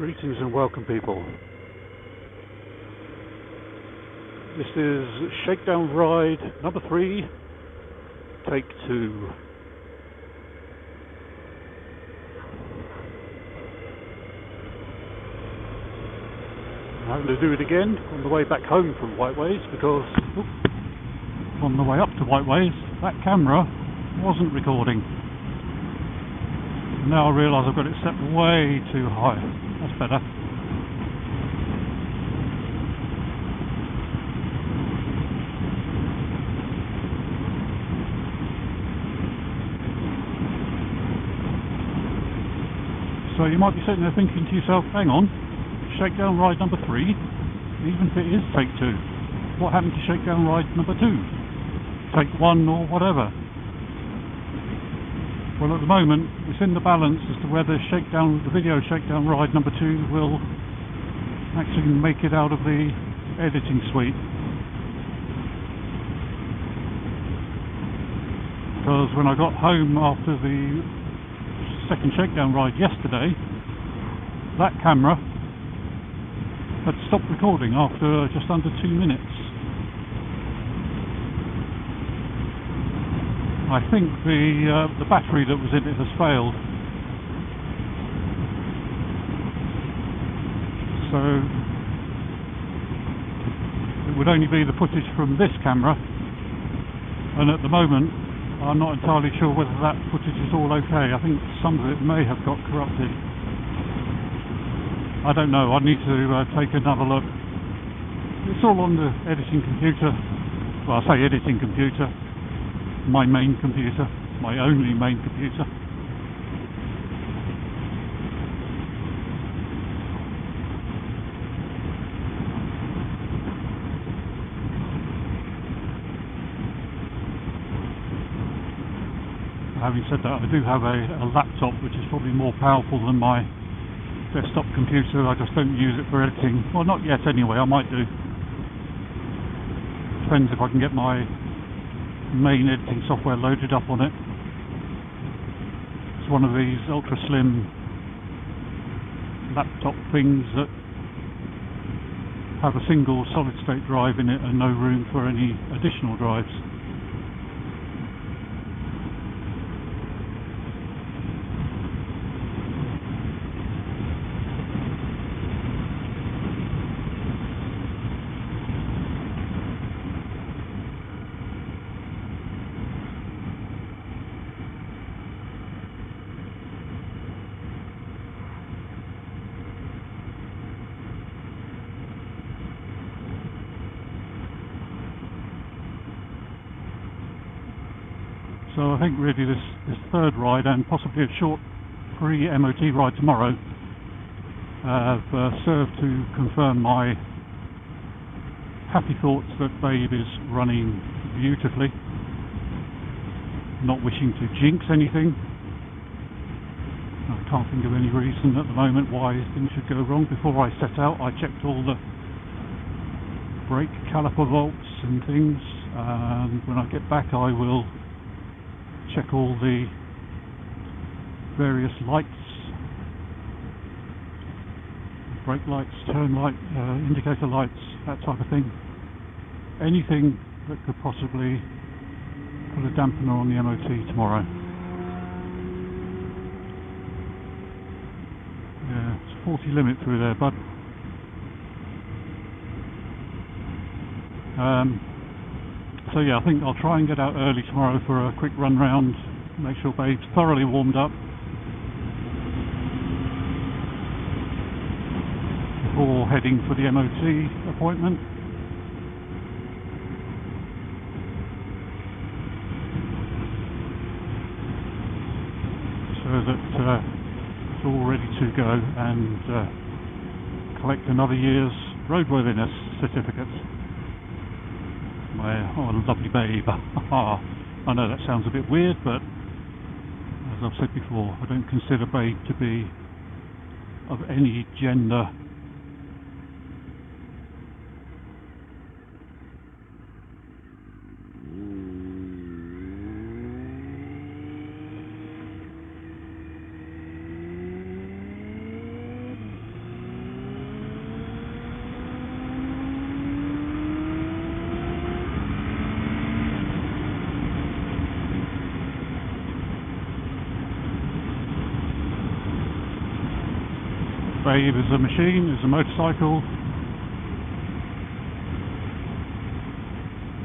Greetings and welcome, people. This is Shakedown ride number 3, take 2. I'm having to do it again on the way back home from Whiteways because on the way up to Whiteways that camera wasn't recording. Now I realise I've got it set way too high. That's better. So you might be sitting there thinking to yourself, hang on, Shakedown ride number 3, even if it is take 2, what happened to Shakedown ride number 2? Take 1 or whatever? Well, at the moment it's in the balance as to whether the video Shakedown ride number 2 will actually make it out of the editing suite. Because when I got home after the second Shakedown ride yesterday, that camera had stopped recording after just under 2 minutes. I think the battery that was in it has failed. So it would only be the footage from this camera, and at the moment I'm not entirely sure whether that footage is all okay. I think some of it may have got corrupted. I don't know, I need to take another look. It's all on the editing computer. Well, I say editing computer, my main computer, my only main computer. Having said that, I do have a laptop which is probably more powerful than my desktop computer. I just don't use it for editing. Well, not yet anyway, I might do. Depends if I can get my main editing software loaded up on it. It's one of these ultra slim laptop things that have a single solid state drive in it and no room for any additional drives. So I think really this third ride and possibly a short pre-MOT ride tomorrow have served to confirm my happy thoughts that Babe is running beautifully. Not wishing to jinx anything. I can't think of any reason at the moment why things should go wrong. Before I set out I checked all the brake caliper bolts and things, and when I get back I will check all the various lights, brake lights, turn light, indicator lights, that type of thing. Anything that could possibly put a dampener on the MOT tomorrow. Yeah, it's 40 limit through there, bud. So yeah, I think I'll try and get out early tomorrow for a quick run round, make sure Babe's thoroughly warmed up before heading for the MOT appointment. So that it's all ready to go and collect another year's roadworthiness certificate. Oh, lovely Babe. I know that sounds a bit weird, but as I've said before, I don't consider Babe to be of any gender. Babe as a machine, as a motorcycle.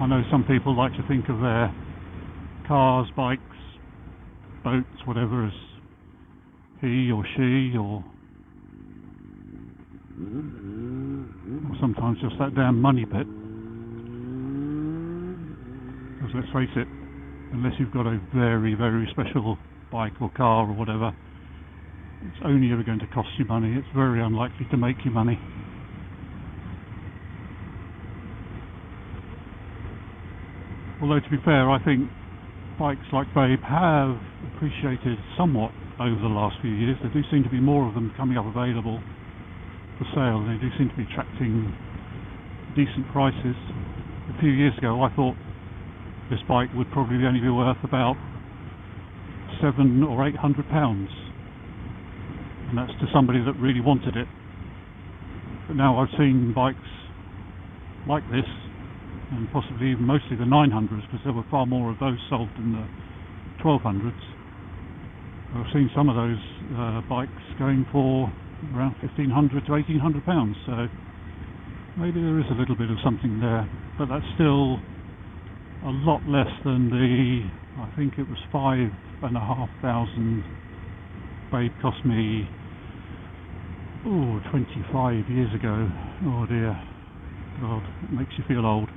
I know some people like to think of their cars, bikes, boats, whatever, as he or she, or sometimes just that damn money pit. Because let's face it, unless you've got a very, very special bike or car or whatever, it's only ever going to cost you money. It's very unlikely to make you money. Although, to be fair, I think bikes like Babe have appreciated somewhat over the last few years. There do seem to be more of them coming up available for sale. They do seem to be attracting decent prices. A few years ago I thought this bike would probably only be worth about £700 or £800, and that's to somebody that really wanted it. But now I've seen bikes like this, and possibly even mostly the 900s, because there were far more of those sold than the 1200s. I've seen some of those bikes going for around £1,500 to £1,800, so maybe there is a little bit of something there, but that's still a lot less than the, I think it was 5,500 Babe cost me 25 years ago. Oh dear, God, it makes you feel old.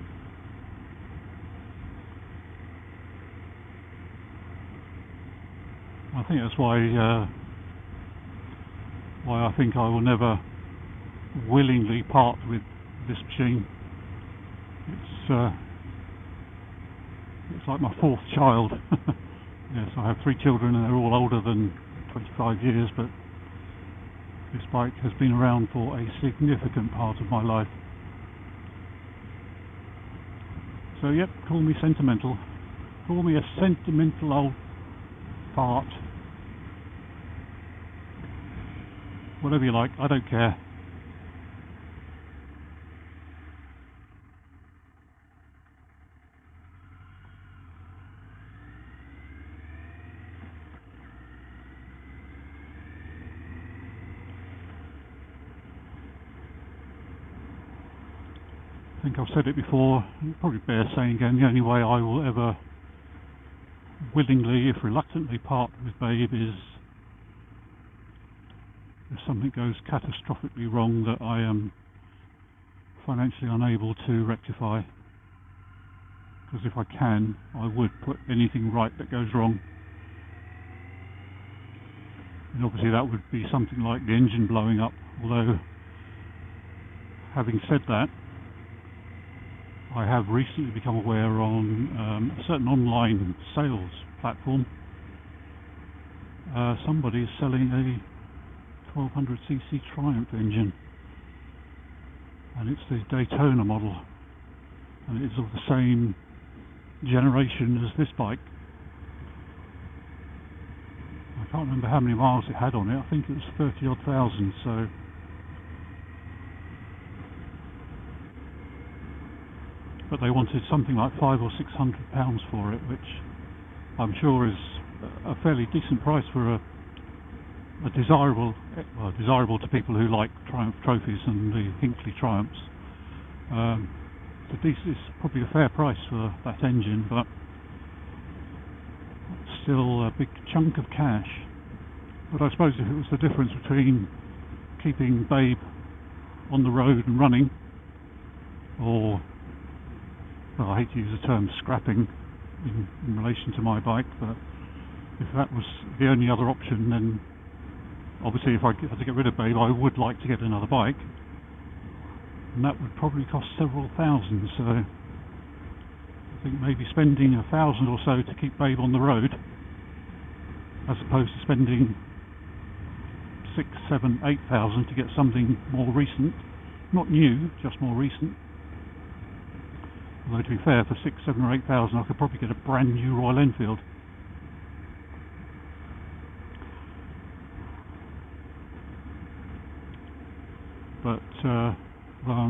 I think that's why I think I will never willingly part with this machine. It's like my fourth child. Yes, I have 3 children and they're all older than 25 years, but this bike has been around for a significant part of my life. So yep, call me sentimental. Call me a sentimental old fart. Whatever you like, I don't care. I think I've said it before, it probably bears saying again, the only way I will ever willingly, if reluctantly, part with Babe is if something goes catastrophically wrong that I am financially unable to rectify. Because if I can, I would put anything right that goes wrong. And obviously that would be something like the engine blowing up, although having said that, I have recently become aware on a certain online sales platform, somebody is selling a 1200cc Triumph engine, and it's the Daytona model, and it is of the same generation as this bike. I can't remember how many miles it had on it. I think it was 30 odd thousand, so but they wanted something like £500 or £600 for it, which I'm sure is a fairly decent price for a desirable to people who like Triumph trophies and the Hinckley Triumphs. It's probably a fair price for that engine, but still a big chunk of cash. But I suppose if it was the difference between keeping Babe on the road and running, or, well, I hate to use the term scrapping in relation to my bike, but if that was the only other option, then obviously if I had to get rid of Babe, I would like to get another bike, and that would probably cost several thousand. So I think maybe spending £1,000 or so to keep Babe on the road, as opposed to spending 6, 7, 8,000 to get something more recent, not new, just more recent. Although to be fair, for 6, 7 or 8,000 I could probably get a brand new Royal Enfield. But well,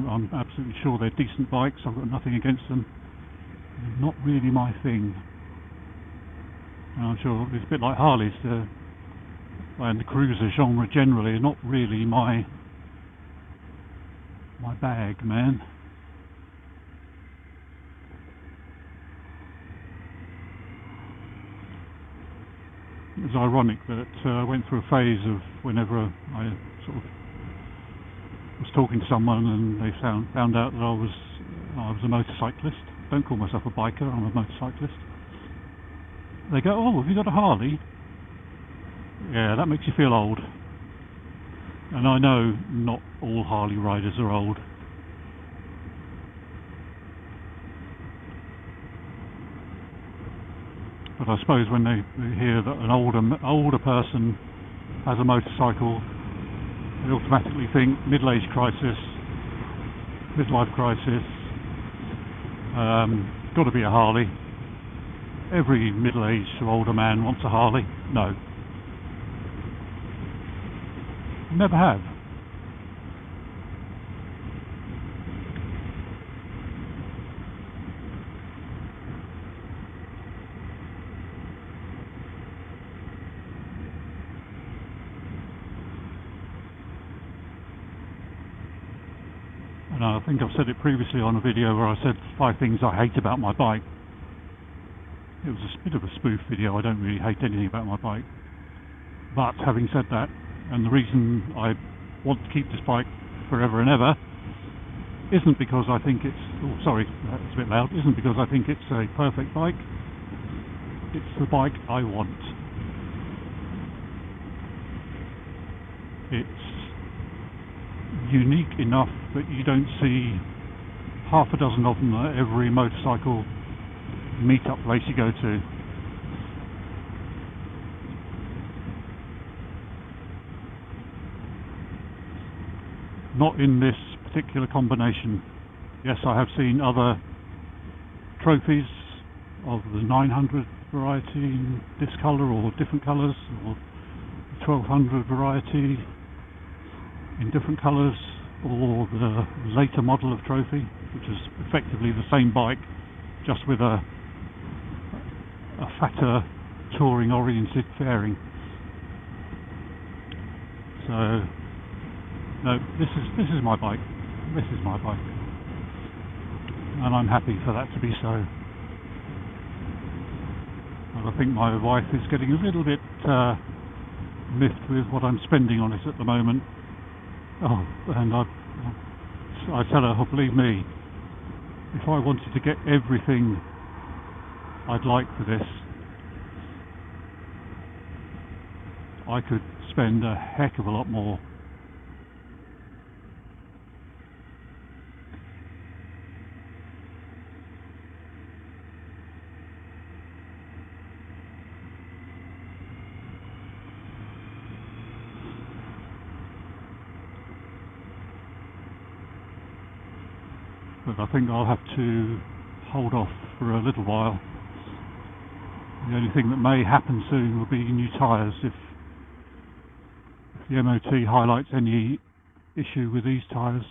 I'm absolutely sure they're decent bikes. I've got nothing against them. They're not really my thing. And I'm sure it's a bit like Harleys. and the cruiser genre generally are not really my bag, man. It was ironic that I went through a phase of whenever I sort of was talking to someone and they found out that I was a motorcyclist. Don't call myself a biker, I'm a motorcyclist. They go, "Oh, have you got a Harley?" Yeah, that makes you feel old. And I know not all Harley riders are old. But I suppose when they hear that an older person has a motorcycle, they automatically think middle-age crisis, midlife crisis, got to be a Harley. Every middle-aged or older man wants a Harley. No. Never have. And I think I've said it previously on a video where I said 5 things I hate about my bike. It was a bit of a spoof video. I don't really hate anything about my bike. But having said that, and the reason I want to keep this bike forever and ever isn't because I think it's, oh sorry, that's a bit loud, isn't because I think it's a perfect bike. It's the bike I want. It's unique enough that you don't see half a dozen of them at every motorcycle meet-up place you go to. Not in this particular combination. Yes, I have seen other trophies of the 900 variety in this colour or different colours, or the 1200 variety in different colours, or the later model of trophy, which is effectively the same bike just with a fatter touring oriented fairing. So no, this is my bike. This is my bike, and I'm happy for that to be so. And I think my wife is getting a little bit miffed with what I'm spending on it at the moment. Oh, and I tell her, oh, believe me, if I wanted to get everything I'd like for this, I could spend a heck of a lot more. But I think I'll have to hold off for a little while. The only thing that may happen soon will be new tyres if the MOT highlights any issue with these tyres.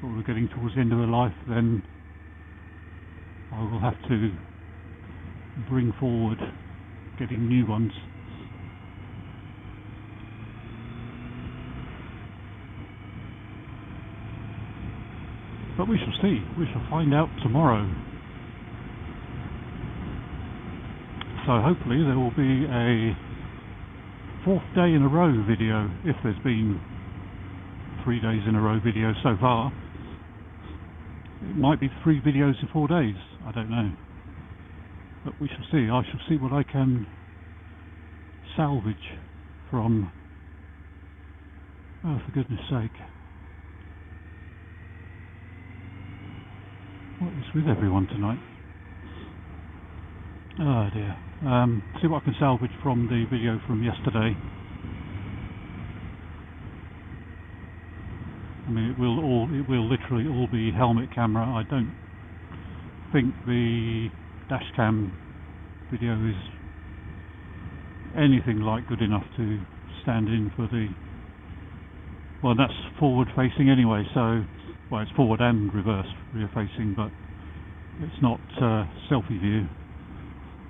Sort of getting towards the end of their life, then I will have to bring forward getting new ones. But we shall see. We shall find out tomorrow. So hopefully there will be a 4th day in a row video, if there's been 3 days in a row video so far. It might be 3 videos in 4 days, I don't know. But we shall see. I shall see what I can salvage from... Oh, for goodness sake. What is with everyone tonight? Oh dear. See what I can salvage from the video from yesterday. I mean, it will literally all be helmet camera. I don't think the dash cam video is anything like good enough to stand in for the... Well, that's forward facing anyway, so... Well, it's forward and reverse rear facing, but It's not selfie view.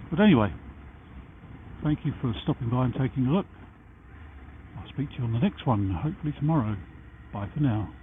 But anyway, thank you for stopping by and taking a look. I'll speak to you on the next one, hopefully tomorrow. Bye for now.